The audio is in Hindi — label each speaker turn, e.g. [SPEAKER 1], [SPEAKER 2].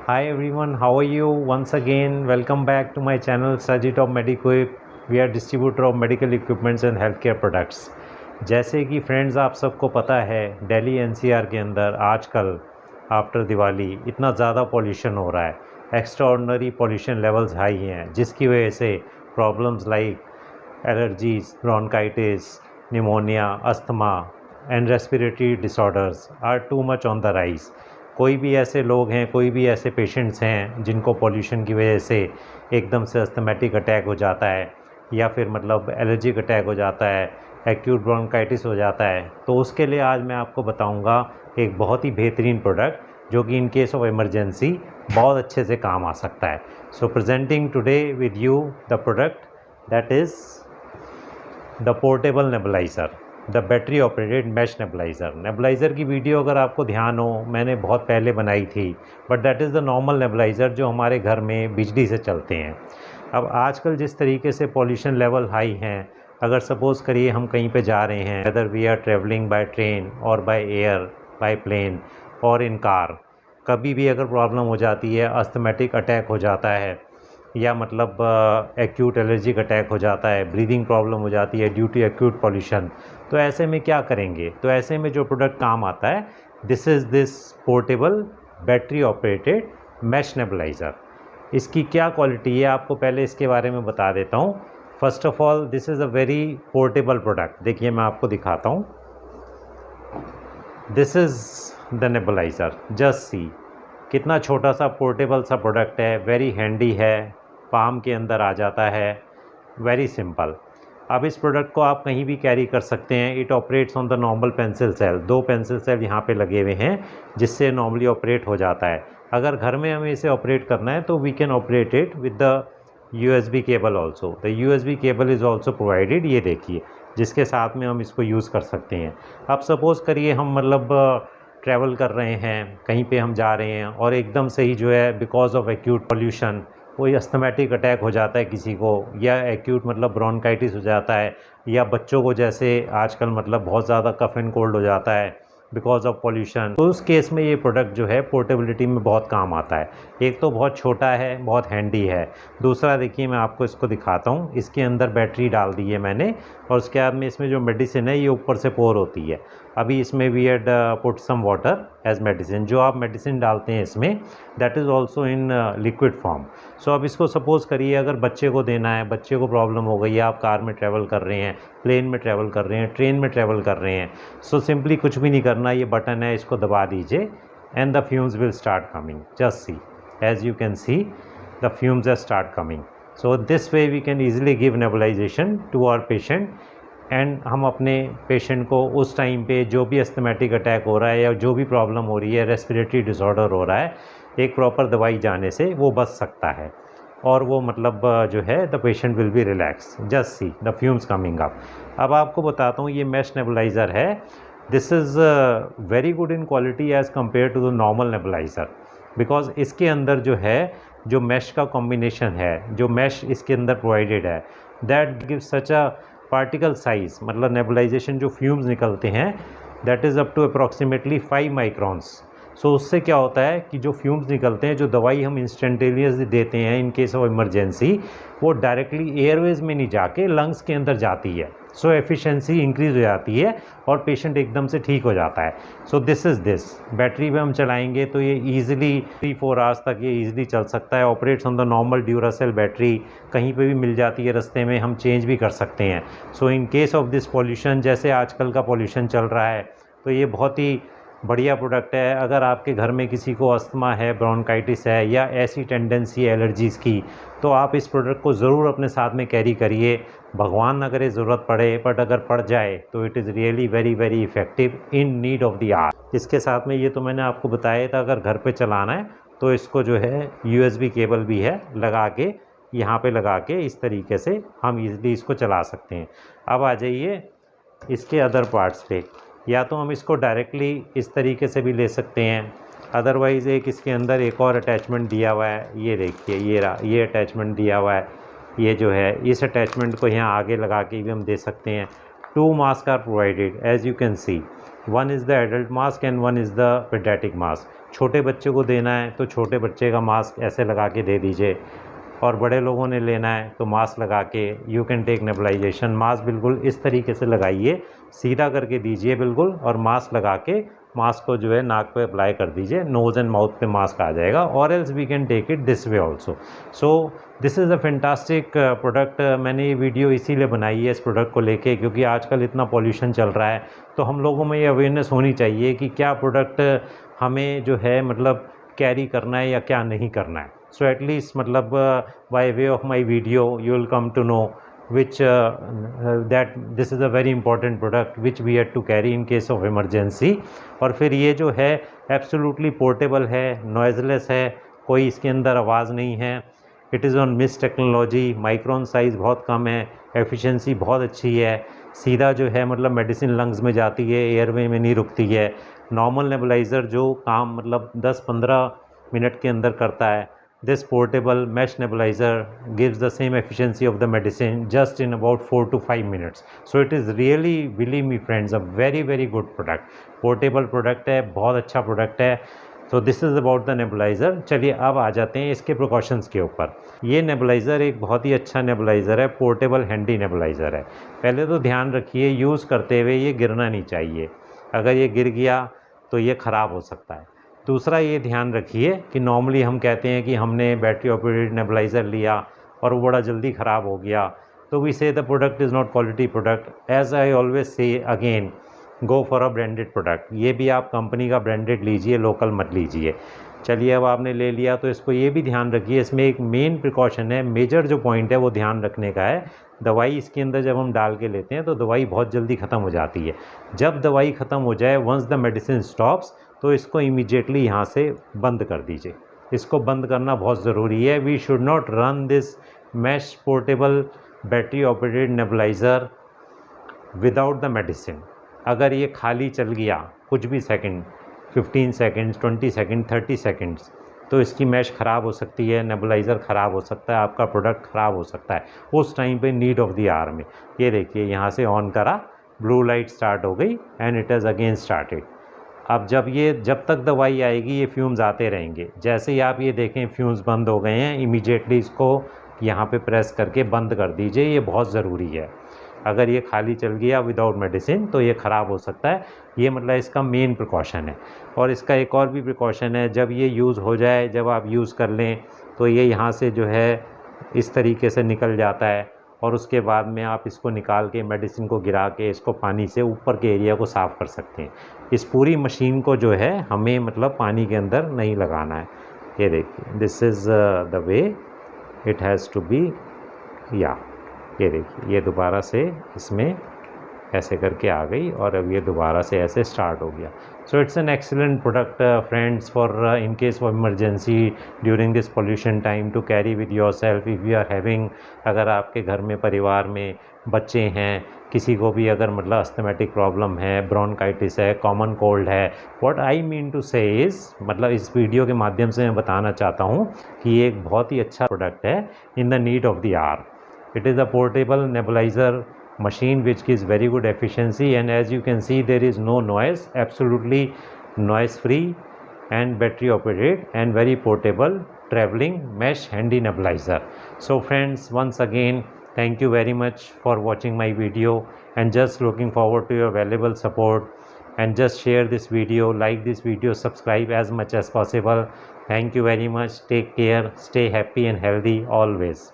[SPEAKER 1] Hi everyone, how are you? Once again, welcome back to my channel Strategy Top Mediquip. We are distributor of medical equipments and healthcare products. जैसे कि फ्रेंड्स आप सबको पता है दिल्ली एनसीआर के अंदर आजकल आफ्टर दिवाली इतना ज़्यादा पॉल्यूशन हो रहा है, एक्स्ट्राऑर्डिनरी पॉल्यूशन लेवल्स हाई हैं, जिसकी वजह से problems like allergies, bronchitis, pneumonia, asthma and respiratory disorders are too much on the rise. कोई भी ऐसे लोग हैं, कोई भी ऐसे पेशेंट्स हैं जिनको पॉल्यूशन की वजह से एकदम से अस्थमेटिक अटैक हो जाता है या फिर मतलब एलर्जिक अटैक हो जाता है, एक्यूट ब्रोंकाइटिस हो जाता है, तो उसके लिए आज मैं आपको बताऊंगा एक बहुत ही बेहतरीन प्रोडक्ट जो कि इन केस ऑफ इमरजेंसी बहुत अच्छे से काम आ सकता है। So presenting today with you the product that is the portable nebulizer, the battery operated mesh nebulizer. Nebulizer की वीडियो अगर आपको ध्यान हो मैंने बहुत पहले बनाई थी, but that is the normal nebulizer जो हमारे घर में बिजली से चलते हैं। अब आजकल जिस तरीके से पॉल्यूशन लेवल हाई हैं, अगर सपोज़ करिए हम कहीं पे जा रहे हैं, whether we are travelling by train और बाय एयर, बाय प्लेन और इन कार, कभी भी अगर प्रॉब्लम हो जाती है, अस्थमेटिक अटैक हो जाता है या मतलब एक्यूट एलर्जिक अटैक हो जाता है, ब्रीदिंग प्रॉब्लम हो जाती है ड्यू टू एक्यूट पॉल्यूशन, तो ऐसे में क्या करेंगे? तो ऐसे में जो प्रोडक्ट काम आता है, this portable battery operated mesh nebuliser. इसकी क्या क्वालिटी है आपको पहले इसके बारे में बता देता हूँ। First of all this is a very portable product. देखिए मैं आपको दिखाता हूँ, this is the nebuliser, just see कितना छोटा सा पोर्टेबल सा प्रोडक्ट है, वेरी हैंडी है, पाम के अंदर आ जाता है, वेरी सिंपल। अब इस प्रोडक्ट को आप कहीं भी कैरी कर सकते हैं। It operates on the normal pencil cell, 2 pencil cell यहाँ पे लगे हुए हैं जिससे नॉर्मली ऑपरेट हो जाता है। अगर घर में हमें इसे ऑपरेट करना है तो we can operate it with the USB cable also. The USB cable is also provided, ये देखिए, जिसके साथ में हम इसको यूज़ कर सकते हैं। अब सपोज़ करिए हम मतलब ट्रैवल कर रहे हैं, कहीं पे हम जा रहे हैं और एकदम से ही जो है बिकॉज ऑफ एक्यूट पॉल्यूशन कोई अस्थमेटिक अटैक हो जाता है किसी को, या एक्यूट मतलब ब्रोंकाइटिस हो जाता है, या बच्चों को जैसे आजकल मतलब बहुत ज़्यादा कफ एंड कोल्ड हो जाता है बिकॉज ऑफ पॉल्यूशन, तो उस केस में ये प्रोडक्ट जो है पोर्टेबिलिटी में बहुत काम आता है। एक तो बहुत छोटा है, बहुत हैंडी है। दूसरा देखिए मैं आपको इसको दिखाता हूँ, इसके अंदर बैटरी डाल दी है मैंने और उसके बाद में इसमें जो मेडिसिन है ये ऊपर से पोर होती है। अभी इसमें we had put some water as medicine, जो आप मेडिसिन डालते हैं इसमें that is also in liquid form. So अब इसको सपोज़ करिए अगर बच्चे को देना है, बच्चे को प्रॉब्लम हो गई है, आप कार में ट्रैवल कर रहे हैं, प्लेन में ट्रैवल कर रहे हैं, ट्रेन में ट्रैवल कर रहे हैं, सो सिंपली कुछ भी नहीं करना, ये बटन है इसको दबा दीजिए and the fumes will start coming. Just see, as you can see the fumes are start coming. So this way we can easily give nebulisation to our patient and हम अपने पेशेंट को उस टाइम पे जो भी अस्थमेटिक अटैक हो रहा है या जो भी प्रॉब्लम हो रही है, रेस्पिरेटरी डिसऑर्डर हो रहा है, एक प्रॉपर दवाई जाने से वो बच सकता है और वो मतलब जो है the patient will be relax. Just see the fumes coming up. अब आपको बताता हूँ ये मैश नेबुलाइज़र है, this is very good in quality as compare to the normal nebuliser, because इसके अंदर जो है जो मैश का कॉम्बिनेशन है, जो मैश इसके अंदर प्रोवाइडेड है, that gives such a particle size, मतलब नेबुलाइजेशन जो फ्यूम्स निकलते हैं that is up to approximately 5 microns. So उससे क्या होता है कि जो फ्यूम्स निकलते हैं, जो दवाई हम इंस्टेंटेनियसली देते हैं इन केस ऑफ इमरजेंसी, वो डायरेक्टली एयरवेज में नहीं जाके लंग्स के अंदर जाती है। सो एफिशिएंसी इंक्रीज़ हो जाती है और पेशेंट एकदम से ठीक हो जाता है। सो दिस इज़ दिस बैटरी पे हम चलाएंगे तो ये ईजिली 3-4 आवर्स तक ये ईजिली चल सकता है। Operates on the normal Duracell battery, कहीं पे भी मिल जाती है, रास्ते में हम चेंज भी कर सकते हैं। So in case of this pollution, जैसे आजकल का पॉल्यूशन चल रहा है, तो ये बहुत ही बढ़िया प्रोडक्ट है। अगर आपके घर में किसी को अस्थमा है, ब्रोंकाइटिस है या ऐसी टेंडेंसी है एलर्जीज़ की, तो आप इस प्रोडक्ट को ज़रूर अपने साथ में कैरी करिए। भगवान ना करे ज़रूरत पड़े, बट अगर पड़ जाए तो it is really very very effective in need of the hour. इसके साथ में ये तो मैंने आपको बताया था, अगर घर पे चलाना है तो इसको जो है USB केबल भी है, लगा के यहाँ पे लगा के इस तरीके से हम ईज़िली इसको चला सकते हैं। अब आ जाइए इसके अदर पार्ट्स पे, या तो हम इसको डायरेक्टली इस तरीके से भी ले सकते हैं, अदरवाइज़ एक इसके अंदर एक और अटैचमेंट दिया हुआ है, ये देखिए ये रहा, ये अटैचमेंट दिया हुआ है। ये जो है इस अटैचमेंट को यहाँ आगे लगा के भी हम दे सकते हैं। 2 mask are provided as you can see, one is the adult mask and one is the paediatric mask. छोटे बच्चे को देना है तो छोटे बच्चे का मास्क ऐसे लगा के दे दीजिए, और बड़े लोगों ने लेना है तो मास्क लगा के you can take nebulisation. Mask बिल्कुल इस तरीके से लगाइए, सीधा करके दीजिए बिल्कुल, और मास्क लगा के मास्क को जो है नाक पे अप्लाई कर दीजिए, नोज़ एंड माउथ पे मास्क आ जाएगा, और else we can take it this way also. So this is a fantastic product. मैंने ये वीडियो इसीलिए बनाई है इस प्रोडक्ट को लेके, क्योंकि आजकल इतना पॉल्यूशन चल रहा है, तो हम लोगों में ये अवेयरनेस होनी चाहिए कि क्या प्रोडक्ट हमें जो है मतलब कैरी करना है या क्या नहीं करना है। सो एटलीस्ट मतलब by way of my video you will come to know which that this is a very important product which we had to carry in case of emergency। और फिर ये जो है एब्सोल्युटली पोर्टेबल है, नॉइज़लेस है, कोई इसके अंदर आवाज़ नहीं है। It is on miss technology, micron size बहुत कम है, एफिशिएंसी बहुत अच्छी है, सीधा जो है मतलब मेडिसिन लंग्स में जाती है, एयरवे में नहीं रुकती है। नॉर्मल नेबुलाइज़र जो काम मतलब 10-15 मिनट के अंदर करता है, this portable mesh nebulizer gives the same efficiency of the medicine just in about 4 to 5 minutes। so it is really, believe me friends, a very good product। portable product है, बहुत अच्छा product है। so this is about the nebulizer। चलिए अब आ जाते हैं इसके precautions के ऊपर। ये nebulizer एक बहुत ही अच्छा nebulizer है, portable handy nebulizer है। पहले तो ध्यान रखिए यूज़ करते हुए ये गिरना नहीं चाहिए, अगर ये गिर गया तो ये ख़राब हो सकता है। दूसरा ये ध्यान रखिए कि नॉर्मली हम कहते हैं कि हमने बैटरी ऑपरेटेड नेबुलाइज़र लिया और वो बड़ा जल्दी ख़राब हो गया, तो we say the product is not quality product. As I always say again, go for a branded product. ये भी आप कंपनी का ब्रांडेड लीजिए, लोकल मत लीजिए। चलिए अब आपने ले लिया तो इसको ये भी ध्यान रखिए, इसमें एक मेन प्रिकॉशन है, मेजर जो पॉइंट है वो ध्यान रखने का है। दवाई इसके अंदर जब हम डाल के लेते हैं तो दवाई बहुत जल्दी ख़त्म हो जाती है। जब दवाई ख़त्म हो जाए, वंस द मेडिसिन स्टॉप्स, तो इसको इमीडिएटली यहाँ से बंद कर दीजिए। इसको बंद करना बहुत ज़रूरी है। We should not run this mesh portable battery operated nebuliser without the medicine. अगर ये खाली चल गया कुछ भी सेकंड, 15 सेकंड्स, 20 सेकंड, 30 सेकंड्स, तो इसकी मैश ख़राब हो सकती है, नेबुलाइज़र ख़राब हो सकता है, आपका प्रोडक्ट ख़राब हो सकता है उस टाइम पे नीड ऑफ द आवर में। ये देखिए यहाँ से ऑन करा, ब्लू लाइट स्टार्ट हो गई and it has again started. अब जब तक दवाई आएगी ये फ्यूम्स आते रहेंगे। जैसे ही आप ये देखें फ्यूम्स बंद हो गए हैं, इमीडिएटली इसको यहाँ पे प्रेस करके बंद कर दीजिए, ये बहुत ज़रूरी है। अगर ये खाली चल गया विदाउट मेडिसिन तो ये ख़राब हो सकता है। ये मतलब इसका मेन प्रिकॉशन है। और इसका एक और भी प्रिकॉशन है, जब ये यूज़ हो जाए, जब आप यूज़ कर लें तो ये यहाँ से जो है इस तरीके से निकल जाता है, और उसके बाद में आप इसको निकाल के मेडिसिन को गिरा के इसको पानी से ऊपर के एरिया को साफ़ कर सकते हैं। इस पूरी मशीन को जो है हमें मतलब पानी के अंदर नहीं लगाना है। ये देखिए, this is the way it has to be. या ये देखिए, ये दोबारा से इसमें ऐसे करके आ गई और अब ये दोबारा से ऐसे स्टार्ट हो गया। So it's an excellent product friends for in case of emergency during this pollution time to carry with your self if you are having. अगर आपके घर में परिवार में बच्चे हैं, किसी को भी अगर मतलब अस्थमेटिक प्रॉब्लम है, ब्रोंकाइटिस है, कॉमन कोल्ड है, व्हाट आई मीन टू से इज़, मतलब इस वीडियो के माध्यम से मैं बताना चाहता हूँ कि ये एक बहुत ही अच्छा प्रोडक्ट है in the need of the hour. It is a portable nebulizer machine which gives very good efficiency, and as you can see there is no noise, absolutely noise free and battery operated and very portable traveling mesh handy nebulizer। So friends, once again thank you very much for watching my video and just looking forward to your valuable support, and just share this video, like this video, subscribe as much as possible। Thank you very much, take care, stay happy and healthy always।